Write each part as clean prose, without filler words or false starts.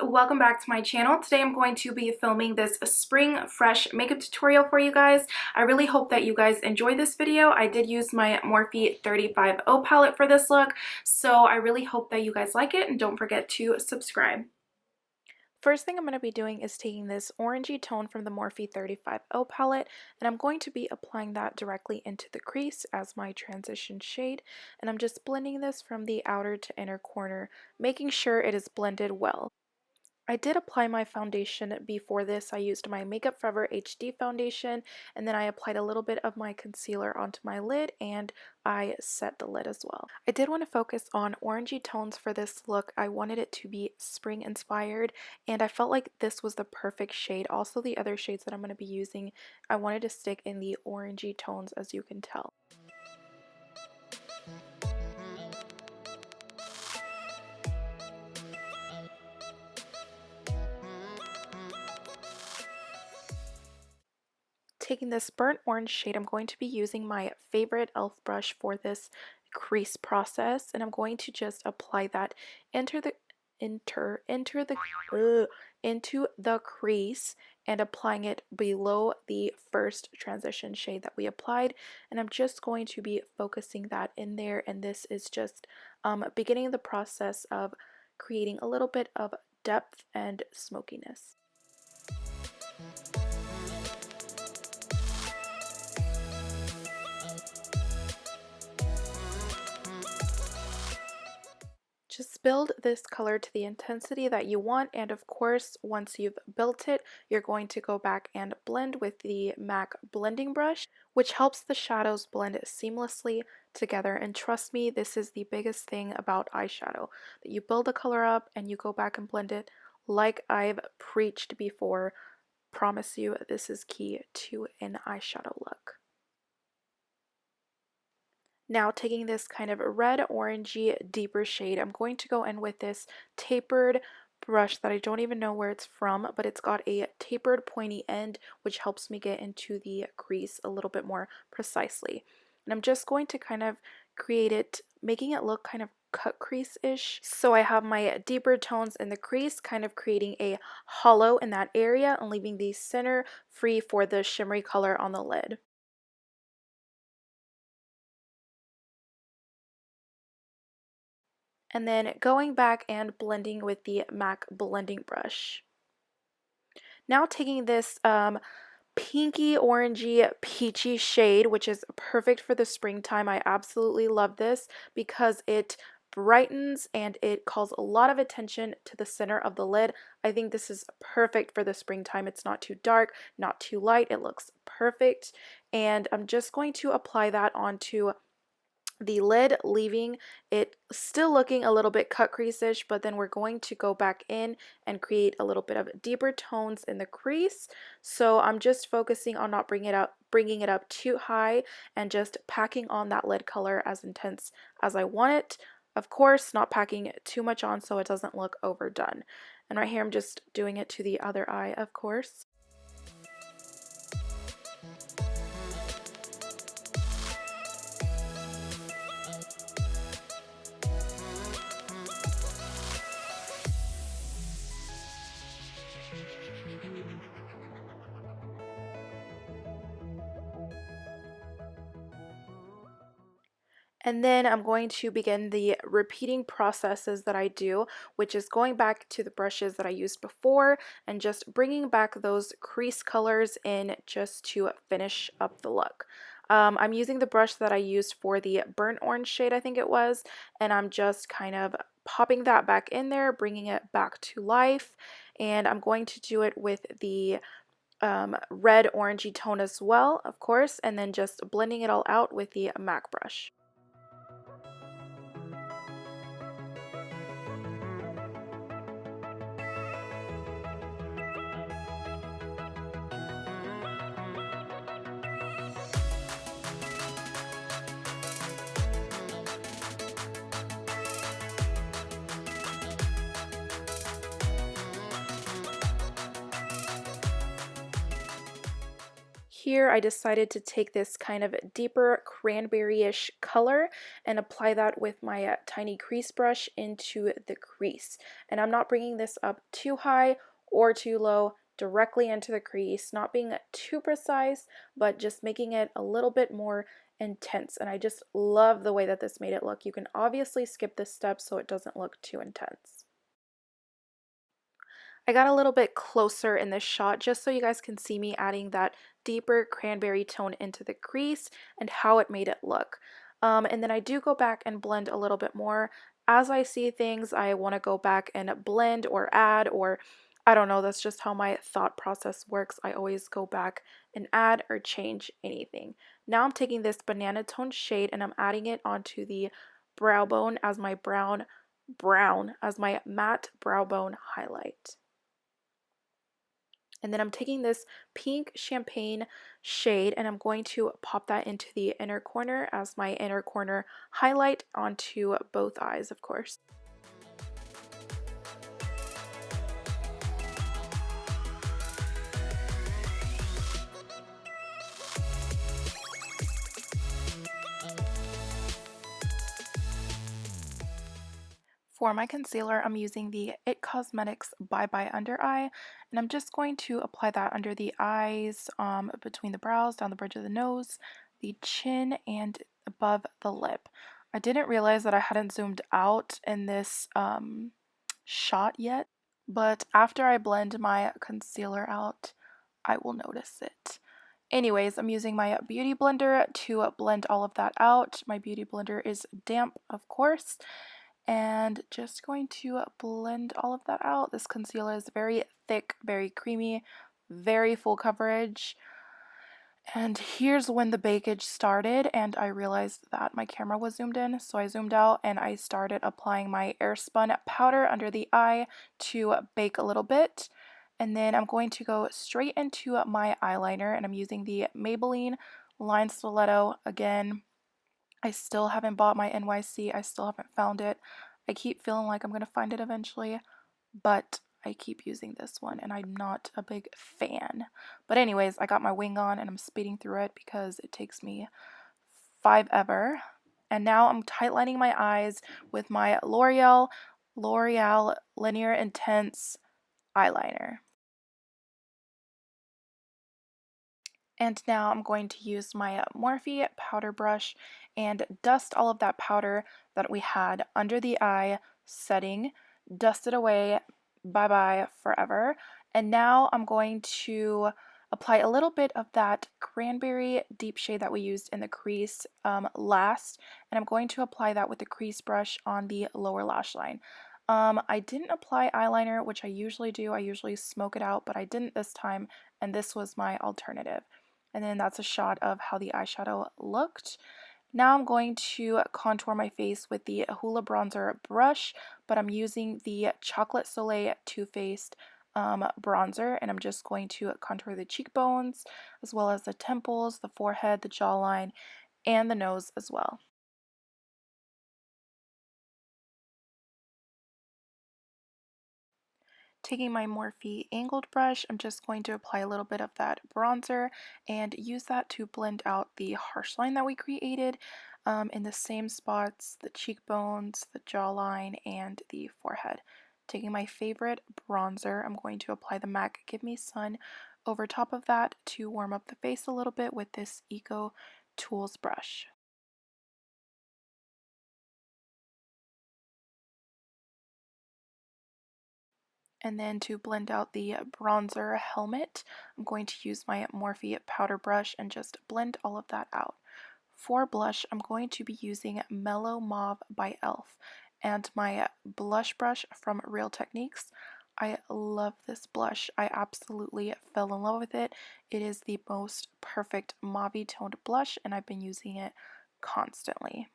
welcome back to my channel. Today I'm going to be filming this spring fresh makeup tutorial for you guys. I really hope that you guys enjoy this video. I did use my Morphe 35O palette for this look, so I really hope that you guys like it, and don't forget to subscribe. First thing I'm going to be doing is taking this orangey tone from the Morphe 35O palette, and I'm going to be applying that directly into the crease as my transition shade, and I'm just blending this from the outer to inner corner, making sure it is blended well. I did apply my foundation before this. I used my Makeup Forever HD foundation, and then I applied a little bit of my concealer onto my lid, and I set the lid as well. I did want to focus on orangey tones for this look. I wanted it to be spring inspired, and I felt like this was the perfect shade. Also, the other shades that I'm going to be using, I wanted to stick in the orangey tones, as you can tell. Taking this burnt orange shade, I'm going to be using my favorite e.l.f. brush for this crease process, and I'm going to just apply that into the crease, and applying it below the first transition shade that we applied. And I'm just going to be focusing that in there, and this is just beginning the process of creating a little bit of depth and smokiness. Just build this color to the intensity that you want, and of course, once you've built it, you're going to go back and blend with the MAC blending brush, which helps the shadows blend seamlessly together. And trust me, this is the biggest thing about eyeshadow, that you build a color up and you go back and blend it. Like I've preached before, promise you, this is key to an eyeshadow look. Now, taking this kind of red orangey deeper shade, I'm going to go in with this tapered brush that I don't even know where it's from, but it's got a tapered pointy end, which helps me get into the crease a little bit more precisely. And I'm just going to kind of create it, making it look kind of cut crease-ish. So I have my deeper tones in the crease, kind of creating a hollow in that area and leaving the center free for the shimmery color on the lid. And then going back and blending with the MAC blending brush. Now taking this pinky orangey peachy shade, which is perfect for the springtime. I absolutely love this because it brightens and it calls a lot of attention to the center of the lid. I think this is perfect for the springtime. It's not too dark, not too light. It looks perfect, and I'm just going to apply that onto the lid, leaving it still looking a little bit cut crease-ish, but then we're going to go back in and create a little bit of deeper tones in the crease. So I'm just focusing on not bringing it up too high, and just packing on that lid color as intense as I want it. Of course, not packing too much on so it doesn't look overdone. And right here I'm just doing it to the other eye, of course. And then I'm going to begin the repeating processes that I do, which is going back to the brushes that I used before and just bringing back those crease colors in just to finish up the look. I'm using the brush that I used for the burnt orange shade, I think it was, and I'm just kind of popping that back in there, bringing it back to life. And I'm going to do it with the red orangey tone as well, of course, and then just blending it all out with the MAC brush. here I decided to take this kind of deeper cranberry-ish color and apply that with my tiny crease brush into the crease. And I'm not bringing this up too high or too low, directly into the crease, not being too precise, but just making it a little bit more intense. And I just love the way that this made it look. You can obviously skip this step so it doesn't look too intense. I got a little bit closer in this shot just so you guys can see me adding that deeper cranberry tone into the crease and how it made it look. And then I do go back and blend a little bit more. As I see things, I want to go back and blend or add, or I don't know, that's just how my thought process works. I always go back and add or change anything. Now I'm taking this banana tone shade and I'm adding it onto the brow bone as my brown as my matte brow bone highlight. And then I'm taking this pink champagne shade and I'm going to pop that into the inner corner as my inner corner highlight onto both eyes, of course. For my concealer, I'm using the It Cosmetics Bye Bye Under Eye, and I'm just going to apply that under the eyes, between the brows, down the bridge of the nose, the chin, and above the lip. I didn't realize that I hadn't zoomed out in this shot yet, but after I blend my concealer out, I will notice it. Anyways, I'm using my Beauty Blender to blend all of that out. My Beauty Blender is damp, of course, and just going to blend all of that out. This concealer is very thick, very creamy, very full coverage. And here's when the bakage started, and I realized that my camera was zoomed in, so I zoomed out and I started applying my Airspun powder under the eye to bake a little bit. And then I'm going to go straight into my eyeliner, and I'm using the Maybelline Line Stiletto again. I still haven't bought my NYC. I still haven't found it. I keep feeling like I'm going to find it eventually, but I keep using this one and I'm not a big fan. But anyways, I got my wing on and I'm speeding through it because it takes me forever. And now I'm tightlining my eyes with my L'Oreal Linear Intense eyeliner. And now I'm going to use my Morphe powder brush and dust all of that powder that we had under the eye setting, dust it away, bye bye forever. And now I'm going to apply a little bit of that cranberry deep shade that we used in the crease last, and I'm going to apply that with the crease brush on the lower lash line. I didn't apply eyeliner, which I usually do. I usually smoke it out, but I didn't this time, and this was my alternative. And then that's a shot of how the eyeshadow looked. Now I'm going to contour my face with the Hoola Bronzer brush, but I'm using the Chocolate Soleil Too Faced bronzer, and I'm just going to contour the cheekbones, as well as the temples, the forehead, the jawline, and the nose as well. Taking my Morphe angled brush, I'm just going to apply a little bit of that bronzer and use that to blend out the harsh line that we created in the same spots, the cheekbones, the jawline, and the forehead. Taking my favorite bronzer, I'm going to apply the MAC Give Me Sun over top of that to warm up the face a little bit with this Eco Tools brush. And then to blend out the bronzer helmet, I'm going to use my Morphe powder brush and just blend all of that out. For blush, I'm going to be using Mellow Mauve by e.l.f. and my blush brush from Real Techniques. I love this blush. I absolutely fell in love with it. It is the most perfect mauve toned blush and I've been using it constantly.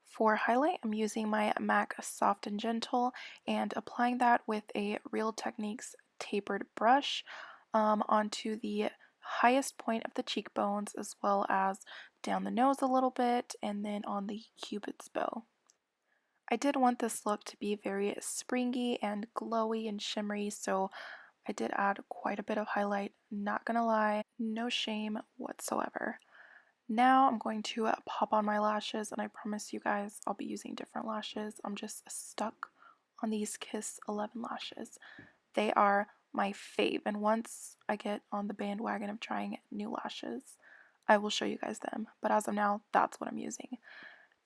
For highlight, I'm using my MAC Soft and Gentle and applying that with a Real Techniques tapered brush onto the highest point of the cheekbones as well as down the nose a little bit and then on the cupid's bow. I did want this look to be very springy and glowy and shimmery, so I did add quite a bit of highlight, not gonna lie, no shame whatsoever. Now I'm going to pop on my lashes, and I promise you guys I'll be using different lashes. I'm just stuck on these Kiss 11 lashes. They are my fave, and once I get on the bandwagon of trying new lashes, I will show you guys them. But as of now, that's what I'm using.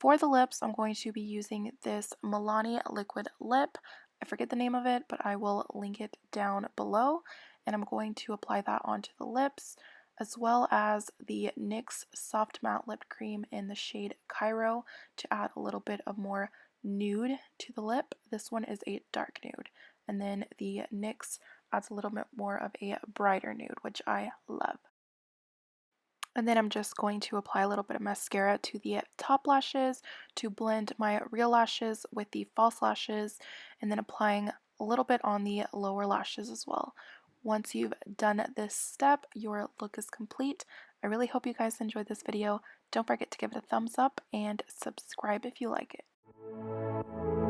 For the lips, I'm going to be using this Milani liquid lip. I forget the name of it, but I will link it down below. And I'm going to apply that onto the lips, as well as the NYX Soft Matte Lip Cream in the shade Cairo to add a little bit of more nude to the lip. This one is a dark nude. And then the NYX adds a little bit more of a brighter nude, which I love. And then I'm just going to apply a little bit of mascara to the top lashes to blend my real lashes with the false lashes, and then applying a little bit on the lower lashes as well. Once you've done this step, your look is complete. I really hope you guys enjoyed this video. Don't forget to give it a thumbs up and subscribe if you like it.